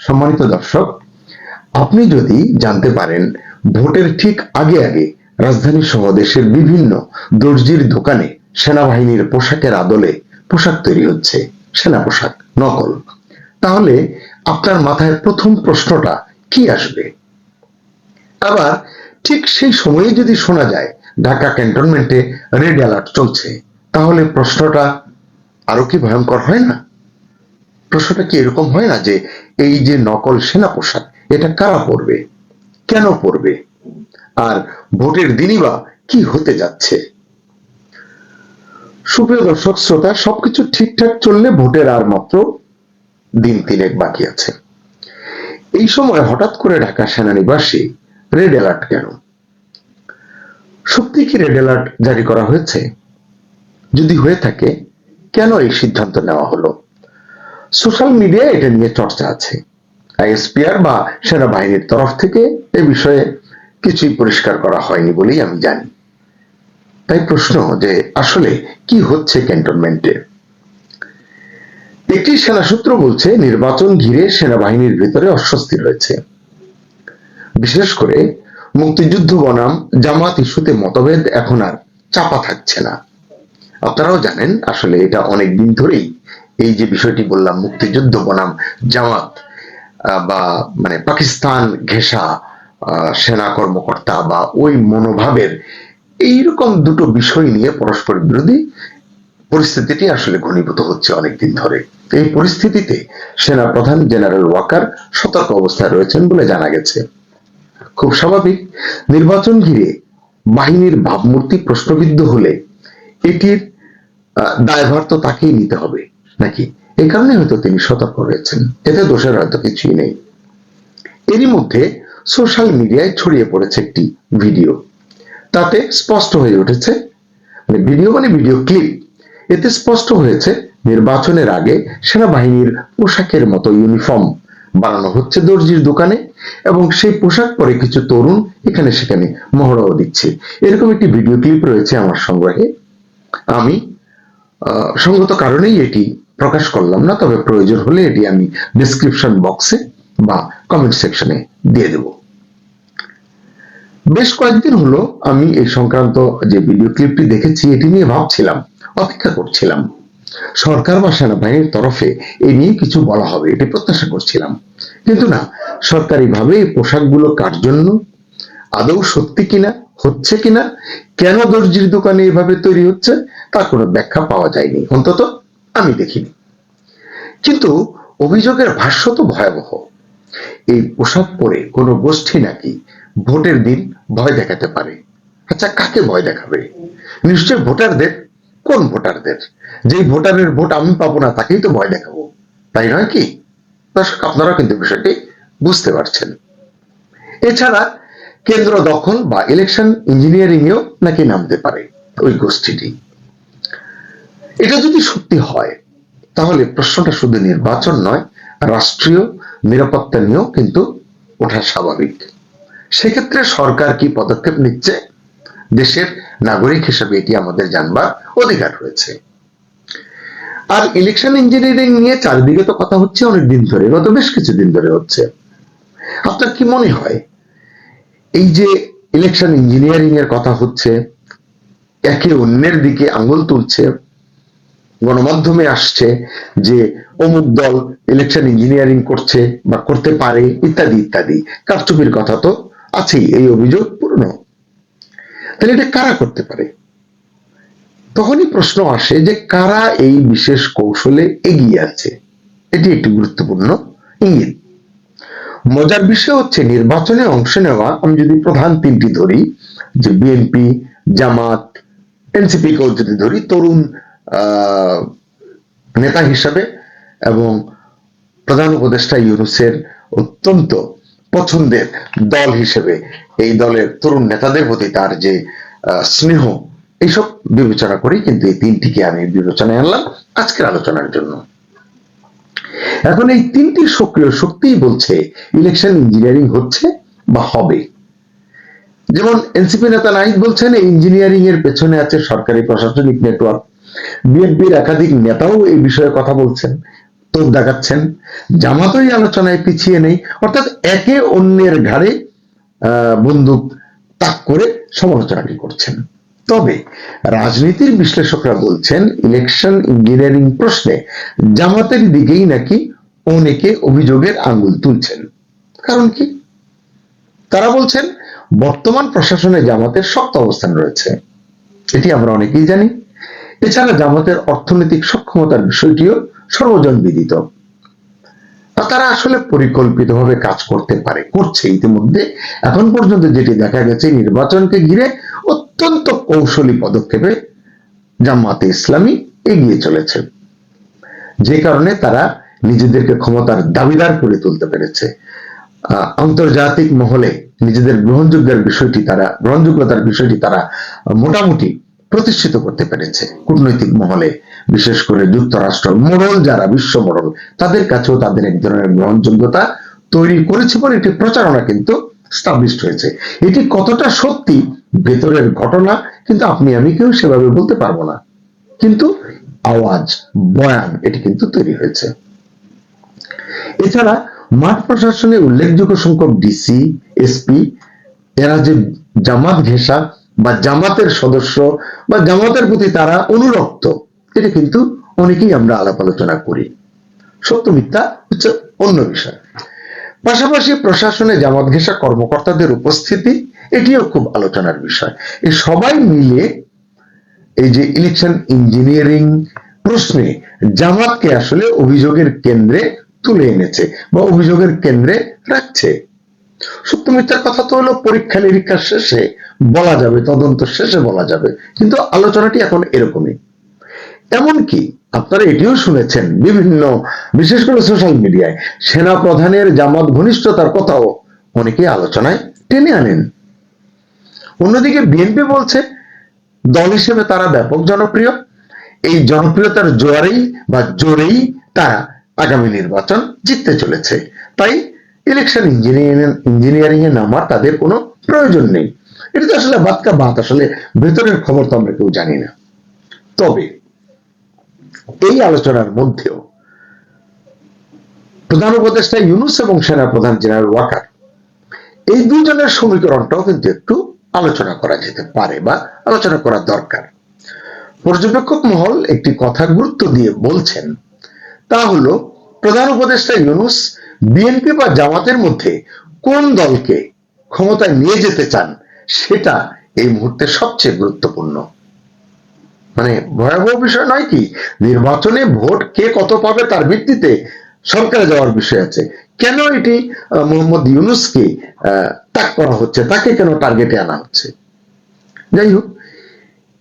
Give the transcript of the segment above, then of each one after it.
সম্মানিত দর্শক, আপনি যদি জানতে পারেন ভোটের ঠিক আগে আগে রাজধানী সহ দেশের বিভিন্ন দর্জির দোকানে সেনাবাহিনীর পোশাকের আদলে পোশাক তৈরি হচ্ছে, সেনা পোশাক নকল, তাহলে আপনার মাথায় প্রথম প্রশ্নটা কি আসবে? আবার ঠিক সেই সময়ে যদি শোনা যায় ঢাকা ক্যান্টনমেন্টে রেড অ্যালার্ট চলছে, তাহলে প্রশ্নটা আরো কি ভয়ঙ্কর হয় না? প্রশ্নটা কি এরকম হয় না যে এই যে নকল সেনা পোশাক, এটা কারা পরবে, কেন পরবে, আর ভোটের দিনই বা কি হতে যাচ্ছে? সুপ্রিয় দর্শক শ্রোতা, সবকিছু ঠিকঠাক চললে ভোটের আর মাত্র দিন তিনেক বাকি আছে। এই সময় হঠাৎ করে ঢাকা সেনানিবাসে রেড অ্যালার্ট কেন? সত্যি কি রেড অ্যালার্ট জারি করা হয়েছে? যদি হয়ে থাকে, কেন এই সিদ্ধান্ত নেওয়া হলো? সোশ্যাল মিডিয়ায় এটা নিয়ে চর্চা আছে। আইএসপিআর বা সেনাবাহিনীর তরফ থেকে এ বিষয়ে কিছুই পরিষ্কার করা হয়নি বলেই আমি জানি। তাই প্রশ্ন যে আসলে কি হচ্ছে ক্যান্টনমেন্টে? একটি সেনা সূত্র বলছে নির্বাচন ঘিরে সেনাবাহিনীর ভিতরে অস্বস্তি রয়েছে, বিশেষ করে মুক্তিযুদ্ধ বনাম জামাত ইস্যুতে মতভেদ এখন আর চাপা থাকছে না। আপনারাও জানেন আসলে এটা অনেক দিন ধরেই, এই যে বিষয়টি বললাম মুক্তিযুদ্ধ বনাম জামাত বা মানে পাকিস্তান ঘেঁষা সেনা কর্মকর্তা বা ওই মনোভাবের এইরকম দুটো বিষয় নিয়ে পরস্পর বিরোধী পরিস্থিতিটি আসলে ঘনীভূত হচ্ছে অনেকদিন ধরে। এই পরিস্থিতিতে সেনা প্রধান জেনারেল ওয়াকার সতর্ক অবস্থায় রয়েছেন বলে জানা গেছে। খুব স্বাভাবিক, নির্বাচন ঘিরে বাহিনীর ভাবমূর্তি প্রশ্নবিদ্ধ হলে এটির দায়ভার তো তাকেই নিতে হবে নাকি? এই কারণে হয়তো তিনি সতর্ক রয়েছেন, এতে দোষের হয়তো কিছুই নেই। এরই মধ্যে সোশ্যাল মিডিয়ায় ছড়িয়ে পড়েছে একটি ভিডিও। তাতে স্পষ্ট হয়ে উঠেছে, ভিডিও মানে ভিডিও ক্লিপ, এতে স্পষ্ট হয়েছে নির্বাচনের আগে সেনাবাহিনীর পোশাকের মতো ইউনিফর্ম বানানো হচ্ছে দর্জির দোকানে, এবং সেই পোশাক পরে কিছু তরুণ এখানে সেখানে মহড়াও দিচ্ছে। এরকম একটি ভিডিও ক্লিপ রয়েছে আমার সংগ্রহে। আমি সঙ্গত কারণেই এটি প্রকাশ করলাম না, তবে প্রয়োজন হলে এটি আমি ডেসক্রিপশন বক্সে বা কমেন্ট সেকশনে দিয়ে দেব। বেশ কয়েকদিন হলো আমি এই সংক্রান্ত যে ভিডিও ক্লিপটি দেখেছি, এটি নিয়ে ভাবছিলাম, অপেক্ষা করছিলাম সরকার বা সেনাবাহিনীর তরফে এ নিয়ে কিছু বলা হবে, এটি প্রত্যাশা করছিলাম। কিন্তু না, সরকারি ভাবে এই পোশাকগুলো কার জন্য, আদৌ সত্যি কিনা, হচ্ছে কিনা, কেন দর্জির দোকানে এভাবে তৈরি হচ্ছে, তার কোনো ব্যাখ্যা পাওয়া যায়নি, অন্তত আমি দেখিনি। কিন্তু অভিযোগের ভাষ্য তো ভয়াবহ। এই পোশাক পরে কোনো গোষ্ঠী নাকি ভোটের দিন ভয় দেখাতে পারে। আচ্ছা, কাকে ভয় দেখাবে? নিশ্চয় ভোটারদের। কোন ভোটারদের? যেই ভোটারের ভোট আমি পাবো না তাকেই তো ভয় দেখাবো, তাই নয় কি? দর্শক, আপনারা কিন্তু বিষয়টি বুঝতে পারছেন। এছাড়া কেন্দ্র দখল বা ইলেকশন ইঞ্জিনিয়ারিং এও নাকি নামতে পারে ওই গোষ্ঠীটি। এটা যদি সত্যি হয়, তাহলে প্রশ্নটা শুধু নির্বাচন নয়, রাষ্ট্রীয় নিরাপত্তা নিয়েও কিন্তু ওঠা স্বাভাবিক। সেক্ষেত্রে সরকার কি পদক্ষেপ নিচ্ছে, দেশের নাগরিক হিসেবে এটি আমাদের জানবার অধিকার রয়েছে। আর ইলেকশন ইঞ্জিনিয়ারিং নিয়ে চারিদিকে তো কথা হচ্ছে অনেক দিন ধরে, গত বেশ কিছুদিন ধরে হচ্ছে। আপনার কি মনে হয় এই যে ইলেকশন ইঞ্জিনিয়ারিং এর কথা হচ্ছে, একে অন্যের দিকে আঙুল তুলছে, গণমাধ্যমে আসছে যে অমুক দল ইলেকশন ইঞ্জিনিয়ারিং করছে বা করতে পারে ইত্যাদি ইত্যাদি, কারচুপির কথা তো আছেই, এই অভিযোগ পুরনো। তাহলে এটা কারা করতে পারে? তখনই প্রশ্ন আসে যে কারা এই বিশেষ কৌশলে এগিয়ে আছে। এটি একটি গুরুত্বপূর্ণ ইঙ্গিত। মজার বিষয় হচ্ছে নির্বাচনে অংশ নেওয়া, আমি যদি প্রধান তিনটি ধরি, যে বিএনপি, জামাত, এনসিপি কেও যদি ধরি, তরুণ নেতা হিসাবে এবং প্রধান উপদেষ্টা ইউনূসের অত্যন্ত পছন্দের দল হিসেবে এই দলের তরুণ নেতাদের প্রতি তার যে স্নেহ, এইসব বিবেচনা করি কিন্তু এই তিনটিকে আমি বিবেচনায় আনলাম আজকের আলোচনার জন্য। এখন এই তিনটি সক্রিয় শক্তিই বলছে ইলেকশন ইঞ্জিনিয়ারিং হচ্ছে বা হবে। যেমন এনসিপি নেতা নাহিদ বলছেন এই ইঞ্জিনিয়ারিং এর পেছনে আছে সরকারি প্রশাসনিক নেটওয়ার্ক। বিএনপির একাধিক নেতাও এই বিষয়ে কথা বলছেন। তোপ দেখাচ্ছেন, জামাতই আলোচনায় পিছিয়ে নেই, অর্থাৎ একে অন্যের ঘাড়ে বন্দুক তাক করে সমালোচনাটি করছেন। তবে রাজনীতির বিশ্লেষকরা বলছেন ইলেকশন ইঞ্জিনিয়ারিং প্রশ্নে জামাতের দিকেই নাকি অনেকে অভিযোগের আঙ্গুল তুলছেন। কারণ কি? তারা বলছেন বর্তমান প্রশাসনে জামাতের শক্ত অবস্থান রয়েছে, এটি আমরা অনেকেই জানি। এছাড়া জামাতের অর্থনৈতিক সক্ষমতার বিষয়টিও সর্বজন বিদিত। তারা আসলে পরিকল্পিতভাবে কাজ করতে পারে, করছে ইতিমধ্যে। এখন পর্যন্ত যেটি দেখা গেছে, নির্বাচনকে ঘিরে অত্যন্ত কৌশলী পদক্ষেপে জামাতে ইসলামী এগিয়ে চলেছে, যে কারণে তারা নিজেদেরকে ক্ষমতার দাবিদার করে তুলতে পেরেছে। আন্তর্জাতিক মহলে নিজেদের গ্রহণযোগ্যতার বিষয়টি তারা মোটামুটি প্রতিষ্ঠিত করতে পেরেছে। কূটনৈতিক মহলে, বিশেষ করে যুক্তরাষ্ট্র মোড়ল যারা, বিশ্ব মোড়ল, তাদের কাছেও তাদের এক ধরনের গ্রহণযোগ্যতা তৈরি করেছে বলে একটি প্রচারণা কিন্তু স্টাবলিশড হয়েছে। এটি কতটা সত্যি ভেতরের ঘটনা কিন্তু আপনি আমি কেউ সেভাবে বলতে পারবো না, কিন্তু আওয়াজ, বয়ান এটি কিন্তু তৈরি হয়েছে। এছাড়া মাঠ প্রশাসনে উল্লেখযোগ্য সংখ্যক ডিসি, এসপি এরা যে জামাত ঘেঁষা বা জামাতের সদস্য বা জামাতের প্রতি তারা অনুরক্ত, এটা কিন্তু অনেকেই আমরা আলাপ আলোচনা করি। সত্য মিথ্যা হচ্ছে অন্য বিষয়। পাশাপাশি প্রশাসনে জামাত ঘেঁষা কর্মকর্তাদের উপস্থিতি, এটিও খুব আলোচনার বিষয়। এই সবাই মিলে এই যে ইলেকশন ইঞ্জিনিয়ারিং প্রশ্নে জামাতকে আসলে অভিযোগের কেন্দ্রে তুলে এনেছে বা অভিযোগের কেন্দ্রে রাখছে। সত্য মিথ্যার কথা তো হলো পরীক্ষা নিরীক্ষার শেষে বলা যাবে, তদন্ত শেষে বলা যাবে, কিন্তু আলোচনাটি এখন এরকমই। এমনকি আপনারা এটিও শুনেছেন বিভিন্ন, বিশেষ করে সোশ্যাল মিডিয়ায়, সেনা প্রধানের জামাত ঘনিষ্ঠতার কথাও অনেকে আলোচনায় টেনে আনেন। অন্যদিকে বিএনপি বলছে দল হিসেবে তারা ব্যাপক জনপ্রিয়, এই জনপ্রিয়তার জোয়ারেই বা জোরেই তারা আগামী নির্বাচন জিততে চলেছে, তাই ইলেকশন ইঞ্জিনিয়ারিং এ নামার তাদের কোনো প্রয়োজন নেই। এটা তো আসলে বাদ কা বাত, আসলে ভেতরের খবর তো আমরা কেউ জানি না। তবে এই আলোচনার মধ্যেও প্রধান উপদেষ্টা ইউনূস এবং সেনা প্রধান জেনারেল ওয়াকার, এই দুইজনের সমীকরণটাও কিন্তু একটু আলোচনা করা যেতে পারে বা আলোচনা করা দরকার। পর্যবেক্ষক মহল একটি কথা গুরুত্ব দিয়ে বলছেন, তা হলো প্রধান উপদেষ্টা ইউনূস বিএনপি বা জামাতের মধ্যে কোন দলকে ক্ষমতায় নিয়ে যেতে চান সেটা এই মুহূর্তে সবচেয়ে গুরুত্বপূর্ণ। মানে ভয়াবহ বিষয় নয় কি, নির্বাচনে ভোট কে কত পাবে তার ভিত্তিতে সরকারে যাওয়ার বিষয় আছে। কেন এটি মোহাম্মদ ইউনূসকে তাক করা হচ্ছে, তাকে কেন টার্গেটে আনা হচ্ছে? যাই হোক,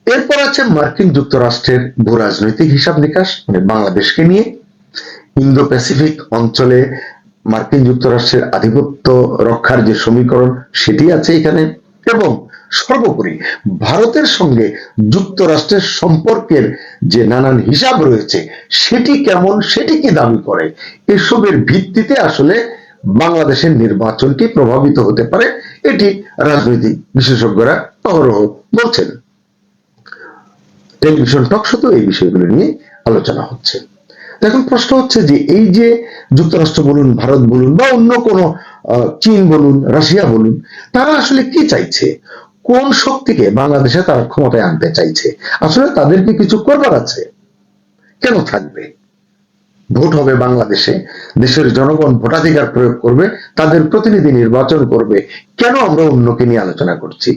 এরপর আছে মার্কিন যুক্তরাষ্ট্রের ভূ রাজনৈতিক হিসাব নিকাশ, মানে বাংলাদেশকে নিয়ে। ইন্দো প্যাসিফিক অঞ্চলে মার্কিন যুক্তরাষ্ট্রের আধিপত্য রক্ষার যে সমীকরণ, সেটি আছে এখানে। এবং সর্বোপরি ভারতের সঙ্গে যুক্তরাষ্ট্রের সম্পর্কের যে নানান হিসাব রয়েছে, সেটি কেমন, সেটি কি দাবি করে, এসবের ভিত্তিতে আসলে বাংলাদেশের নির্বাচনটি প্রভাবিত হতে পারে, এটি রাজনৈতিক বিশেষজ্ঞরা অহরহ বলছেন। টেলিভিশন টক শোতে এই বিষয়গুলো নিয়ে আলোচনা হচ্ছে। এখন প্রশ্ন হচ্ছে যে এই যে যুক্তরাষ্ট্র বলুন, ভারত বলুন বা অন্য কোন চীন বলুন, রাশিয়া বলুন, তারা আসলে কি চাইছে, কোন শক্তিকে বাংলাদেশে তারা ক্ষমতায় আনতে চাইছে? আসলে তাদেরকে কিছু করবার আছে? কেন থাকবে? ভোট হবে বাংলাদেশে, দেশের জনগণ ভোটাধিকার প্রয়োগ করবে, তাদের প্রতিনিধি নির্বাচন করবে, কেন আমরা অন্যকে নিয়ে আলোচনা করছি?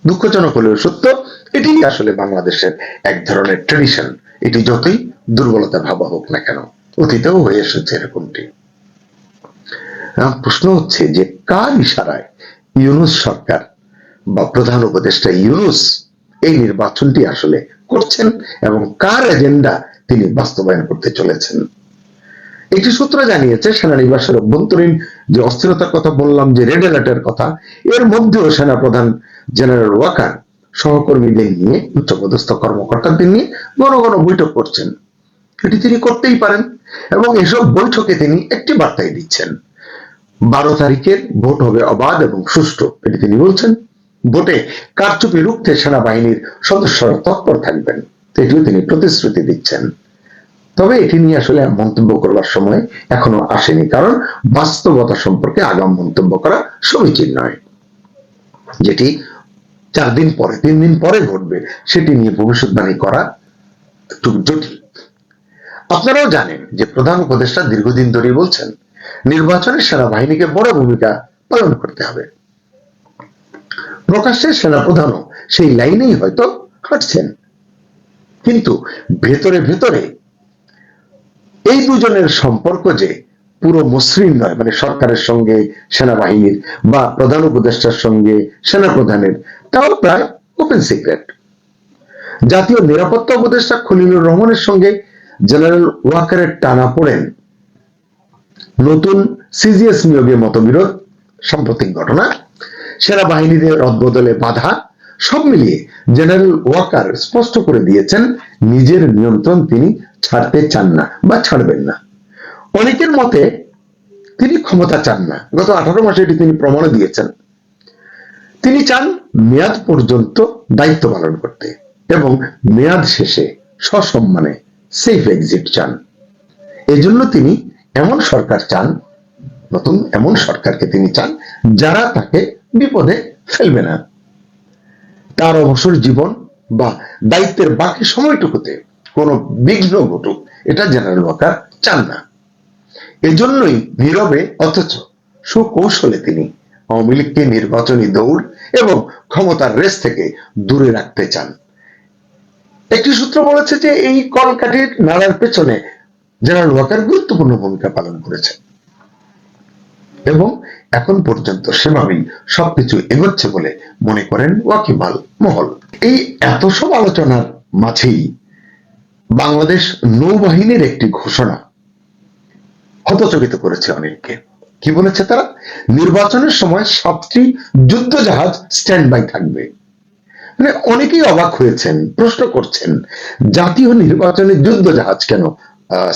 দুঃখজনক হলেও সত্য, এটি আসলে বাংলাদেশের এক ধরনের ট্রেডিশন। এটি যতই দুর্বলতা ভাবা হোক না কেন, অতীতেও হয়ে এসেছে এরকমটি। প্রশ্ন হচ্ছে যে কার ইশারায় ইউনূস সরকার বা প্রধান উপদেষ্টা ইউনূস এই নির্বাচনটি আসলে করছেন এবং কার এজেন্ডা তিনি বাস্তবায়ন করতে চলেছেন? একটি সূত্র জানিয়েছে সেনানিবাসের অভ্যন্তরীণ যে অস্থিরতার কথা বললাম, যে রেড অ্যালার্টের কথা, এর মধ্যেও সেনা প্রধান জেনারেল ওয়াকার সহকর্মীদের নিয়ে, উচ্চপদস্থ কর্মকর্তাদের নিয়ে ঘন ঘন বৈঠক করছেন। এটি তিনি করতেই পারেন এবং এসব বৈঠকে তিনি একটি বার্তাই দিচ্ছেন, 12 তারিখের ভোট হবে অবাধ এবং সুষ্ঠু, এটি তিনি বলছেন। ভোটে কারচুপি রুখতে সেনাবাহিনীর সদস্যরা তৎপর থাকবেন, এটিও তিনি প্রতিশ্রুতি দিচ্ছেন। তবে এটি নিয়ে আসলে মন্তব্য করবার সময় এখনো আসেনি, কারণ বাস্তবতা সম্পর্কে আগাম মন্তব্য করা সমীচীন নয়। যেটি 4 দিন পরে 3 দিন পরে ঘটবে সেটি নিয়ে ভবিষ্যৎবাণী করা একটু জটিল। আপনারাও জানেন যে প্রধান উপদেষ্টা দীর্ঘদিন ধরে বলছেন নির্বাচনে সেনাবাহিনীকে বড় ভূমিকা পালন করতে হবে। প্রকাশ্যে সেনাপ্রধানও সেই লাইনেই হয়তো হাঁটছেন, কিন্তু ভেতরে ভেতরে এই দুজনের সম্পর্ক যে পুরো মসৃণ নয়, মানে সরকারের সঙ্গে সেনাবাহিনীর বা প্রধান উপদেষ্টার সঙ্গে সেনাপ্রধানের, তাও প্রায় ওপেন সিক্রেট। জাতীয় নিরাপত্তা উপদেষ্টা খলিলুর রহমানের সঙ্গে জেনারেল ওয়াকারের টানা পড়েন, নতুন সিজিএস নিয়োগে মতবিরোধ, সাম্প্রতিক ঘটনা, সেনাবাহিনীদের রদবদলে বাধা, সব মিলিয়ে জেনারেল ওয়াকার স্পষ্ট করে দিয়েছেন নিজের নিয়ন্ত্রণ তিনি ছাড়তে চান না বা ছাড়বেন না। অনেকের মতে তিনি ক্ষমতা চান না, গত 18 মাসে এটি তিনি প্রমাণ দিয়েছেন। তিনি চান মেয়াদ পর্যন্ত দায়িত্ব পালন করতে এবং মেয়াদ শেষে সসম্মানে সেফ এক্সিট চান। এজন্য তিনি এমন সরকার চান, নতুন এমন সরকারকে তিনি চান যারা তাকে বিপদে ফেলবে না। তার অবসর জীবন বা দায়িত্বের বাকি সময়টুকুতে কোনো বিঘ্ন ঘটুক, এটা জেনারেল ওয়াকার চান না। এজন্যই নীরবে অথচ সুকৌশলে তিনি আওয়ামী লীগকে নির্বাচনী দৌড় এবং ক্ষমতার রেস থেকে দূরে রাখতে চান। একটি সূত্র বলেছে যে এই কলকাঠির নাড়ার পেছনে জেনারেল ওয়াকার গুরুত্বপূর্ণ ভূমিকা পালন করেছে এবং এখন পর্যন্ত সেভাবেই সবকিছু এগোচ্ছে বলে মনে করেন ওয়াকিবহাল মহল। এই এত সব আলোচনার মাঝেই বাংলাদেশ নৌবাহিনীর একটি ঘোষণা হতচকিত করেছে অনেককে। কি বলেছে তারা? নির্বাচনের সময় 7টি যুদ্ধ জাহাজ স্ট্যান্ড বাই থাকবে। মানে অনেকেই অবাক হয়েছেন, প্রশ্ন করছেন জাতীয় নির্বাচনে যুদ্ধ জাহাজ কেন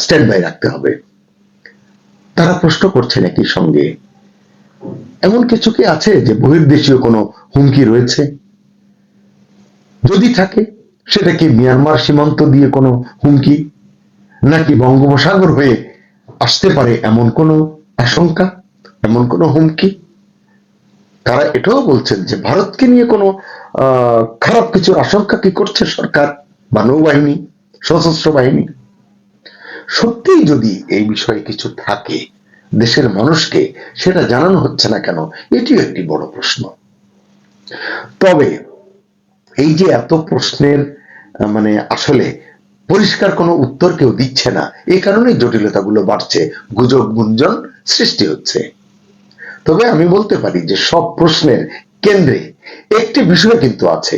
স্ট্যান্ড বাই রাখতে হবে? তারা প্রশ্ন করছেন একই সঙ্গে এমন কিছু কি আছে যে বহির্দেশীয় কোনো হুমকি রয়েছে? যদি থাকে সেটা কি মিয়ানমার সীমান্ত দিয়ে কোনো হুমকি, নাকি বঙ্গোপসাগর হয়ে আসতে পারে এমন কোনো আশঙ্কা, এমন কোনো হুমকি? তারা এটাও বলছেন যে ভারতকে নিয়ে কোনো খারাপ কিছুর আশঙ্কা কি করছে সরকার বা নৌবাহিনী, সশস্ত্র বাহিনী? সত্যিই যদি এই বিষয়ে কিছু থাকে, দেশের মানুষকে সেটা জানানো হচ্ছে না কেন, এটিও একটি বড় প্রশ্ন। তবে এই যে এত প্রশ্নের মানে আসলে পরিষ্কার কোনো উত্তর কেউ দিচ্ছে না, এই কারণে জটিলতাগুলো বাড়ছে, গুজব গুঞ্জন সৃষ্টি হচ্ছে। তবে আমি বলতে পারি যে সব প্রশ্নের কেন্দ্রে একটি বিষয় কিন্তু আছে,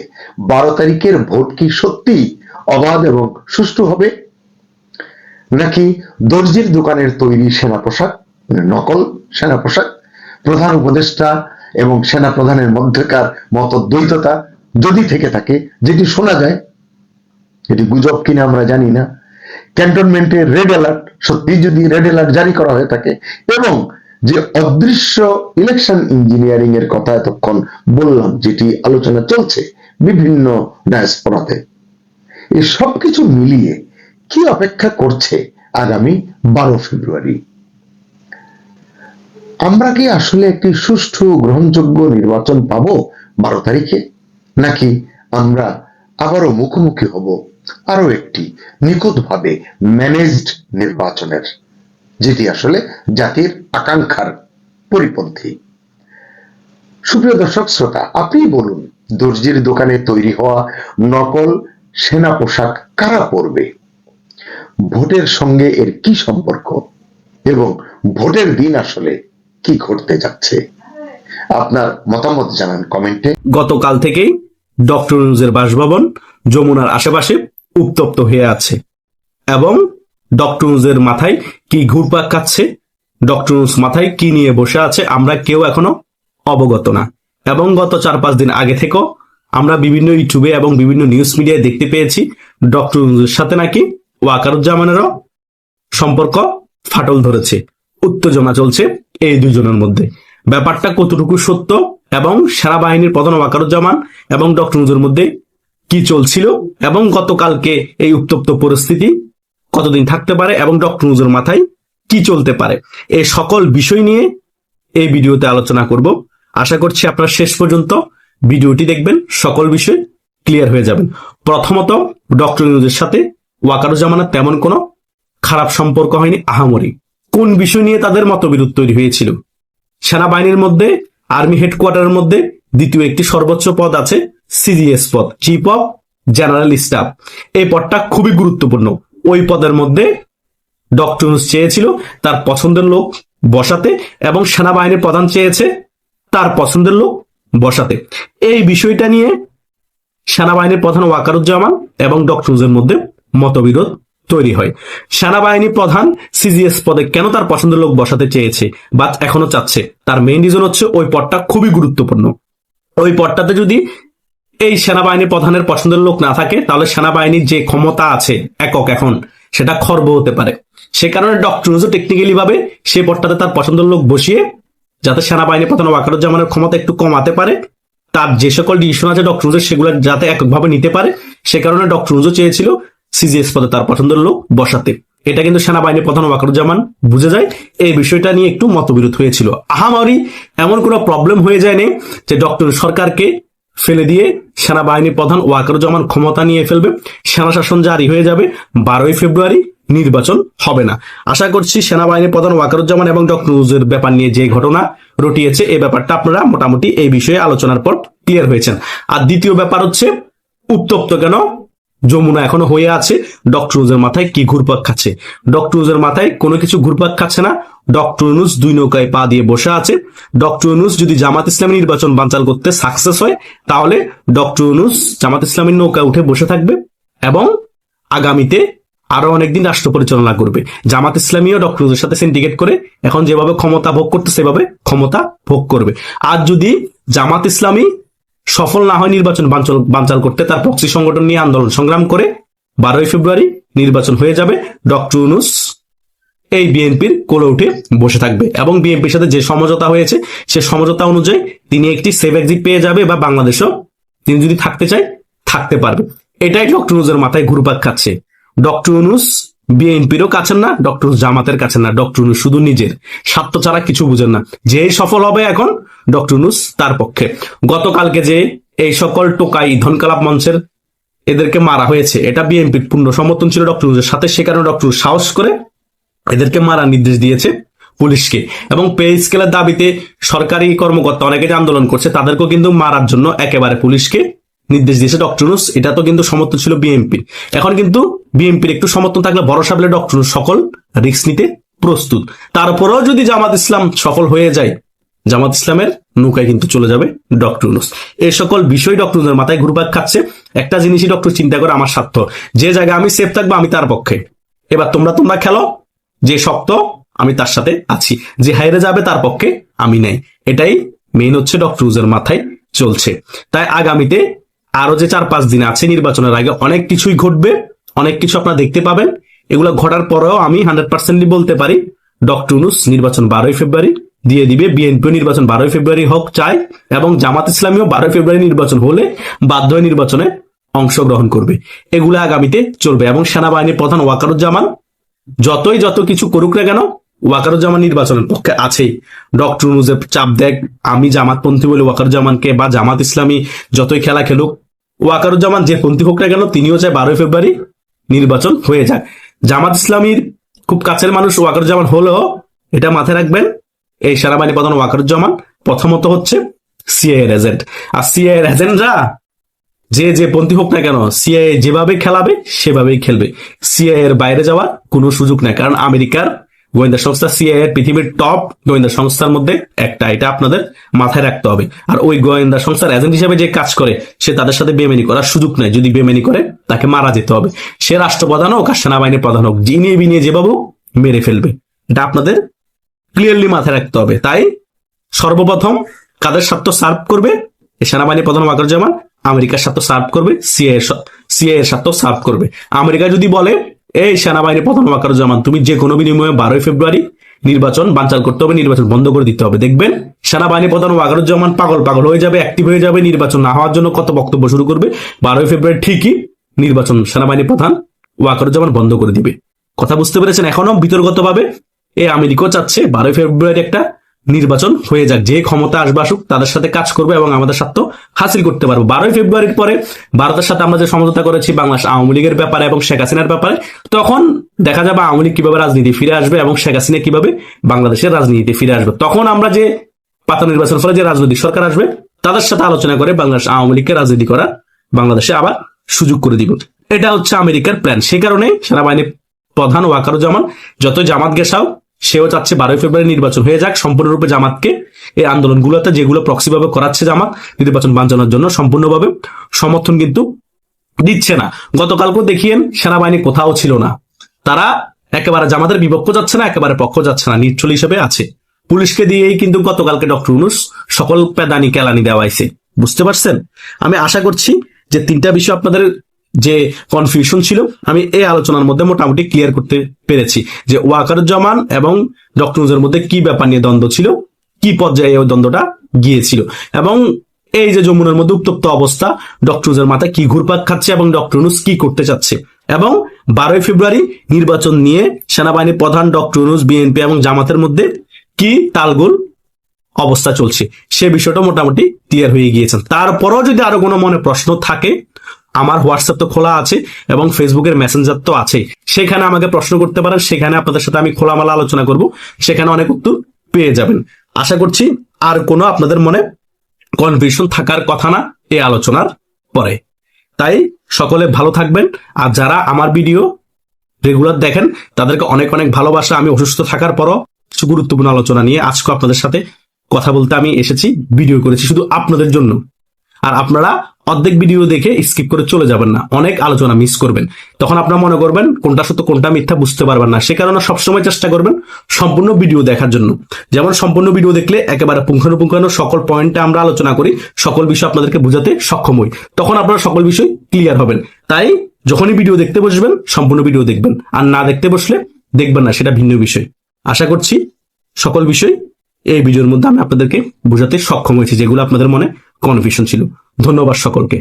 12 তারিখের ভোট কি সত্যি অবাধ এবং সুষ্ঠু হবে, নাকি দর্জির দোকানের তৈরি সেনা পোশাক, নকল সেনা পোশাক, প্রধান উপদেষ্টা এবং সেনা প্রধানের মধ্যকার মতদ্বৈততা যদি থেকে থাকে, যেটি শোনা যায়, এটি গুজব কিনা আমরা জানি না, ক্যান্টনমেন্টে রেড অ্যালার্ট সত্যি যদি রেড অ্যালার্ট জারি করা হয়ে থাকে, এবং যে অদৃশ্য ইলেকশন ইঞ্জিনিয়ারিং এর কথা এতক্ষণ বললাম, যেটি আলোচনা চলছে বিভিন্ন ডায়াসপোরাতে, এই সবকিছু মিলিয়ে কি অপেক্ষা করছে আগামী 12 ফেব্রুয়ারি? আমরা কি আসলে একটি সুষ্ঠু গ্রহণযোগ্য নির্বাচন পাবো 12 তারিখে, নাকি আমরা আবারও মুখোমুখি হব আরো একটি নিখুঁতভাবে ম্যানেজড নির্বাচনের, যেটি আসলে জাতির আকাঙ্ক্ষার পরিপন্থী? সুপ্রিয় দর্শক শ্রোতা, আপনি বলুন, দর্জির দোকানে তৈরি হওয়া নকল সেনা পোশাক কারা পরবে? ভোটের সঙ্গে এর কি সম্পর্ক এবং ভোটের দিন আসলে কি ঘটতে যাচ্ছে? আপনার মতামত জানান কমেন্টে। গতকাল থেকেই ডক্টর ইউনূসের বাসভবন যমুনার আশেপাশে উত্তপ্ত হয়ে আছে এবং ডক্টর ইউনূসের মাথায় কি ঘুরপাক খাচ্ছে, ডক্টর ইউনূস মাথায় কি নিয়ে বসে আছে, আমরা কেউ এখনো অবগত না। এবং গত 4-5 দিন আগে থেকেও আমরা বিভিন্ন ইউটিউবে এবং বিভিন্ন নিউজ মিডিয়ায় দেখতে পেয়েছি ডক্টর ইউনূসের সাথে নাকি ওয়াকারুজ্জামানেরও সম্পর্ক ফাটল ধরেছে, উত্তেজনা চলছে এই দুজনের মধ্যে। ব্যাপারটা কতটুকু সত্য এবং সেনাবাহিনীর প্রধান ওয়াকারুজ্জামান এবং ডক্টর ইউনূসের মধ্যে কি চলছিল এবং গতকালকে এই উত্তপ্ত পরিস্থিতি কতদিন থাকতে পারে এবং ডক্টর ইউনূসের মাথায় কি চলতে পারে, এই সকল বিষয় নিয়ে এই ভিডিওতে আলোচনা করব। আশা করছি আপনারা শেষ পর্যন্ত ভিডিওটি দেখবেন, সকল বিষয় ক্লিয়ার হয়ে যাবেন। প্রথমত, ডক্টর ইউনূসের সাথে ওয়াকারুজ্জামানের তেমন কোনো খারাপ সম্পর্ক হয়নি আহামরি। কোন বিষয় নিয়ে তাদের মতবিরোধ তৈরি হয়েছিল? সেনাবাহিনীর মধ্যে, আর্মি হেডকোয়ার্টারের মধ্যে দ্বিতীয় একটি সর্বোচ্চ পদ আছে, সিজিএস পদ, চিফ অফ জেনারেল স্টাফ। এই পদটা খুবই গুরুত্বপূর্ণ। ওই পদের মধ্যে ডক্টর ইউনূস চেয়েছিল তার পছন্দের লোক বসাতে এবং সেনাবাহিনীর প্রধান চেয়েছে তার পছন্দের লোক বসাতে। এই বিষয়টা নিয়ে সেনাবাহিনীর প্রধান ওয়াকারুজ্জামান এবং ডক্টর ইউনূসের মধ্যে মতবিরোধ তৈরি হয়। সেনাবাহিনী প্রধান সিজিএস পদে কেন তার পছন্দের লোক বসাতে চেয়েছে বা এখনো চাচ্ছে, তার মেইন রিজন হচ্ছে ওই পদটা খুবই গুরুত্বপূর্ণ। ওই পদটাতে যদি এই সেনাবাহিনী প্রধানের পছন্দের লোক না থাকে, তাহলে সেনাবাহিনীর যে ক্ষমতা আছে একক এখন, সেটা খর্ব হতে পারে। সে কারণে ডক্টর ইউনূস টেকনিক্যালি ভাবে সেই পদটাতে তার পছন্দের লোক বসিয়ে, যাতে সেনাবাহিনী প্রধান ওয়াকারুজ্জামানের ক্ষমতা একটু কমাতে পারে, তার যে সকল ডিসিশন আছে ডক্টর ইউনূস সেগুলো যাতে এককভাবে নিতে পারে, সে কারণে ডক্টর ইউনূস চেয়েছিল সিজিএস পদে তার পছন্দের লোক বসাতে। এটা কিন্তু সেনাবাহিনী প্রধান ওয়াকারুজ্জামান বুঝে যায়। এই বিষয়টা নিয়ে একটু মতবিরোধ হয়েছিল। আহামরি এমন কোনো প্রবলেম হয়ে যায়নি যে ডক্টর সরকারকে ফেলে দিয়ে সেনাবাহিনী প্রধান ওয়াকারুজ্জামান ক্ষমতা নিয়ে ফেলবে, সেনা শাসন জারি হয়ে যাবে, 12ই ফেব্রুয়ারি নির্বাচন হবে না। আশা করছি সেনাবাহিনী প্রধান ওয়াকারুজ্জামান এবং ডক্টর ইউনূসের ব্যাপার নিয়ে যে ঘটনা রটিয়েছে, এই ব্যাপারটা আপনারা মোটামুটি এই বিষয়ে আলোচনার পর ক্লিয়ার হয়েছেন। আর দ্বিতীয় ব্যাপার হচ্ছে, উত্তপ্ত কেন যমুনা এখনো হয়ে আছে, ডক্টর ইউনূসের মাথায় কি ঘুরপাক খাচ্ছে? ডক্টর ইউনূসের মাথায় কোনো কিছু ঘুরপাক খাচ্ছে না। ডক্টর ইউনূস দুই নৌকায় পা দিয়ে বসে আছে। ডক্টর ইউনূস যদি জামাত ইসলামী নির্বাচন বানচাল করতে সাকসেস হয়, তাহলে ডক্টর ইউনূস জামাত ইসলামীর নৌকায় উঠে বসে থাকবে এবং আগামীতে আরো অনেকদিন রাষ্ট্র পরিচালনা করবে। জামাত ইসলামীও ডক্টর ইউনূসের সাথে সিন্ডিকেট করে এখন যেভাবে ক্ষমতা ভোগ করতে, সেভাবে ক্ষমতা ভোগ করবে। আর যদি জামাত ইসলামী সফল না হয় নির্বাচন বানচাল করতে, তার প্রক্সি সংগঠন নিয়ে আন্দোলন সংগ্রাম করে 12ই ফেব্রুয়ারি নির্বাচন হয়ে যাবে, ডক্টর ইউনূস এই বিএনপির কোলে উঠে বসে থাকবে এবং বিএনপির সাথে যে সমঝোতা হয়েছে সে সমঝোতা অনুযায়ী তিনি একটি সেফ এক্সিট পেয়ে যাবে, বা বাংলাদেশও তিনি যদি থাকতে চায় থাকতে পারবে। এটাই ডক্টর ইউনূসের মাথায় ঘুরপাক খাচ্ছে। ডক্টর ইউনূস বিএনপিরও কাছেন না, ডক্টর ইউনূস জামাতের কাছেন না। ডক্টর ইউনূস শুধু নিজের স্বার্থ ছাড়া কিছু বুঝেন না। যে সফল হবে এখন ডক্টর ইউনূস তার পক্ষে। গতকালকে যে এই সকল টোকাই ধনকালাপ মঞ্চের এদেরকে মারা হয়েছে, এটা বিএনপির পূর্ণ সমর্থন ছিল ডক্টর ইউনূসের সাথে। সে কারণে ডক্টর ইউনূস সাহস করে এদেরকে মারার নির্দেশ দিয়েছে পুলিশকে। এবং পে স্কেলের দাবিতে সরকারি কর্মকর্তা অনেকে যে আন্দোলন করছে, তাদেরকেও কিন্তু মারার জন্য একেবারে পুলিশকে নির্দেশ দিয়েছে ডক্টর ইউনূস। এটা তো কিন্তু সমর্থন ছিল বিএনপি। এখন কিন্তু বিএনপির একটু সমর্থন থাকলে ভরসা পেলে ডক্টর ইউনূস সকল রিস্ক নিতে প্রস্তুত। তারপরেও যদি জামাত ইসলাম সফল হয়ে যায়, জামাত ইসলামের নৌকায় কিন্তু চলে যাবে ডক্টর ইউনূস। এই সকল বিষয় ডক্টর ইউনূসের মাথায় ঘুরপাক খাচ্ছে। একটা জিনিসই ডক্টর চিন্তা করে, আমার স্বার্থ, যে জায়গায় আমি সেফ থাকবো আমি তার পক্ষে। এবার তোমরা খেলো, যে শক্ত আমি তার সাথে আছি, যে হাইরে যাবে তার পক্ষে আমি নাই। এটাই মেইন হচ্ছে ডক্টর ইউনূসের মাথায় চলছে। তাই আগামীতে আরো যে 4-5 দিন আছে নির্বাচনের আগে অনেক কিছুই ঘটবে, অনেক কিছু আপনারা দেখতে পাবেন। এগুলো ঘটার পরেও আমি 100% বলতে পারি ডক্টর ইউনূস নির্বাচন 12ই ফেব্রুয়ারি দিয়ে দিবে। বিএনপি নির্বাচন 12ই ফেব্রুয়ারি হোক চাই, এবং জামাত ইসলামীও 12ই ফেব্রুয়ারি নির্বাচন হলে বাধ্য হয়ে নির্বাচনে অংশগ্রহণ করবে। এগুলো আগামীতে চলবে। এবং সেনাবাহিনীর প্রধান ওয়াকারুজ্জামান যত কিছু করুক না কেন, ওয়াকারুজ্জামান নির্বাচনের পক্ষে আছেই। ডক্টর ইউনূসের চাপ দেখ, আমি জামাতপন্থী বলে ওয়াকারুজ্জামানকে, বা জামাত ইসলামী যতই খেলা খেলুক, ওয়াকারুজ্জামান যে পন্থী হোক না কেন, তিনিও চায় 12ই ফেব্রুয়ারি নির্বাচন হয়ে যাক। জামাত ইসলামীর খুব কাছের মানুষ ওয়াকারুজ্জামান হলেও এটা মাথায় রাখবেন, এই সেনাবাহিনী প্রধান ওয়াকারুজ্জামান প্রথমত হচ্ছে সিআইএর এজেন্ট। আর সিআইএর এজেন্টরা যে পন্থী হোক না কেন, সিআইএ যেভাবে খেলাবে সেভাবেই খেলবে। সিআইএ এর বাইরে যাওয়ার কোনো সুযোগ নাই, কারণ আমেরিকার গোয়েন্দা সংস্থা সিআইএ পৃথিবীর টপ গোয়েন্দা সংস্থার মধ্যে একটা, এটা আপনাদের মাথায় রাখতে হবে। আর ওই গোয়েন্দা সংস্থার এজেন্ট হিসেবে যে কাজ করে, সে তাদের সাথে বেমেনি করার সুযোগ নেই। যদি বেমেনি করে তাকে মারা যেতে হবে। সে রাষ্ট্রপ্রধান হোক আর সেনাবাহিনীর প্রধান হোক, জিনিয়ে বিনিয়ে যেভাবে মেরে ফেলবে। এটা আপনাদের ক্লিয়ারলি মাথায় রাখতে হবে। তাই সর্বপ্রথম কাদের স্বার্থ সার্ভ করবে? সেনাবাহিনী প্রধান ওয়াকারুজ্জামান আমেরিকার স্বার্থ সার্ভ করবে, সিআইএ এর স্বার্থ সার্ভ করবে। আমেরিকা যদি বলে, এই সেনাবাহিনী প্রধান ওয়াকারুজ্জামান তুমি যে কোনো বিনিময়ে 12ই ফেব্রুয়ারি নির্বাচন বানচাল করতে হবে, নির্বাচন বন্ধ করে দিতে হবে, দেখবেন সেনাবাহিনী প্রধান ওয়াকারুজ্জামান পাগল হয়ে যাবে, অ্যাক্টিভ হয়ে যাবে, নির্বাচন না হওয়ার জন্য কত বক্তব্য শুরু করবে। 12ই ফেব্রুয়ারি ঠিকই নির্বাচন সেনাবাহিনী প্রধান ওয়াকারুজ্জামান বন্ধ করে দিবে। কথা বুঝতে পেরেছেন? এখনো বিতর্কতভাবে এই আমেরিকাও চাচ্ছে 12 ফেব্রুয়ারি একটা নির্বাচন হয়ে যাক, যে ক্ষমতা আসবে আসুক, তাদের সাথে কাজ করবে এবং আমাদের স্বার্থ হাসিল করতে পারবো। 12 ফেব্রুয়ারির পরে ভারতের সাথে আমরা যে সমঝোতা করেছি বাংলাদেশ আওয়ামী লীগের ব্যাপারে এবং শেখ হাসিনার ব্যাপারে, তখন দেখা যাবে আওয়ামী লীগ কিভাবে রাজনীতি ফিরে আসবে এবং শেখ হাসিনা কিভাবে বাংলাদেশের রাজনীতিতে ফিরে আসবে। তখন আমরা যে পাতা নির্বাচনের ফলে যে রাজনৈতিক সরকার আসবে তাদের সাথে আলোচনা করে বাংলাদেশ আওয়ামী লীগকে রাজনীতি করা বাংলাদেশে আবার সুযোগ করে দিব। এটা হচ্ছে আমেরিকার প্ল্যান। সে কারণে সেনাবাহিনীর প্রধান ওয়াকারুজ্জামান যতই জামাত গেসাও, সেও চাচ্ছে 12 ফেব্রুয়ারি নির্বাচন হয়ে যাক। সম্পূর্ণরূপে জামাতকে এই আন্দোলনগুলোতে যেগুলো প্রক্সি ভাবে করাচ্ছে জামাত নির্বাচন বাঞ্চানোর জন্য সম্পূর্ণভাবে সমর্থন কিন্তু দিচ্ছে না। গতকালকেও দেখিয়েন সেনাবাহিনী কোথাও ছিল না, তারা একেবারে জামাতের বিপক্ষ যাচ্ছে না, একেবারে পক্ষ যাচ্ছে না, নির্চল হিসেবে আছে। পুলিশকে দিয়েই কিন্তু গতকালকে ডক্টর ইউনূস সকল পেদানি কেলানি দেওয়াইছে। বুঝতে পারছেন? আমি আশা করছি যে 3টা বিষয় আপনাদের যে কনফিউশন ছিল আমি এই আলোচনার মধ্যে মোটামুটি ক্লিয়ার করতে পেরেছি, যে ওয়াকারুজ্জামান এবং ডক্টর ইউনূসের মধ্যে কি ব্যাপার নিয়ে দ্বন্দ্ব ছিল, কি পর্যায়ে ওই দ্বন্দ্বটা গিয়েছিল, এবং এই যে যমুনার মধ্যে উত্তপ্ত অবস্থা, ডক্টর ইউনূসের মাথায় কি ঘুরপাক খাচ্ছে এবং ডক্টর ইউনূস কি করতে চাচ্ছে, এবং 12 ফেব্রুয়ারি নির্বাচন নিয়ে সেনাবাহিনীর প্রধান ডক্টর ইউনূস, বিএনপি এবং জামাতের মধ্যে কি তালগোল অবস্থা চলছে, সে বিষয়টা মোটামুটি ক্লিয়ার হয়ে গিয়েছেন। তারপরও যদি আরো কোনো মনে প্রশ্ন থাকে, আমার হোয়াটসঅ্যাপ তো খোলা আছে এবং ফেসবুকের মেসেঞ্জার তো আছে, সেখানে আমাকে প্রশ্ন করতে পারেন। সেখানে আপনাদের সাথে আমি খোলামেলা আলোচনা করব, সেখানে অনেক উত্তর পেয়ে যাবেন। আশা করছি আর কোনো আপনাদের মনে কনফিউশন থাকার কথা না এই আলোচনার পরে। তাই সকলে ভালো থাকবেন। আর যারা আমার ভিডিও রেগুলার দেখেন তাদেরকে অনেক অনেক ভালোবাসা। আমি অসুস্থ থাকার পরও কিছু গুরুত্বপূর্ণ আলোচনা নিয়ে আজকে আপনাদের সাথে কথা বলতে আমি এসেছি, ভিডিও করেছি শুধু আপনাদের জন্য। আর আপনারা অর্ধেক ভিডিও দেখে স্কিপ করে চলে যাবেন না, অনেক আলোচনা মিস করবেন। তখন আপনারা মনে করবেন কোনটা সত্য কোনটা মিথ্যা বুঝতে পারবেন না। সে কারণে সবসময় চেষ্টা করবেন সম্পূর্ণ ভিডিও দেখার জন্য। যেমন সম্পূর্ণ ভিডিও দেখলে একেবারে পুঙ্খানুপুঙ্খানু সকল পয়েন্টে আমরা আলোচনা করি, সকল বিষয় আপনাদেরকে বোঝাতে সক্ষম হই, তখন আপনারা সকল বিষয় ক্লিয়ার হবেন। তাই যখনই ভিডিও দেখতে বসবেন সম্পূর্ণ ভিডিও দেখবেন, আর না দেখতে বসলে দেখবেন না, সেটা ভিন্ন বিষয়। আশা করছি সকল বিষয় এই ভিডিওর মধ্যে আমি আপনাদেরকে বোঝাতে সক্ষম হয়েছি, যেগুলো আপনাদের মনে কনফিউশন ছিল। ধন্যবাদ সকলকে।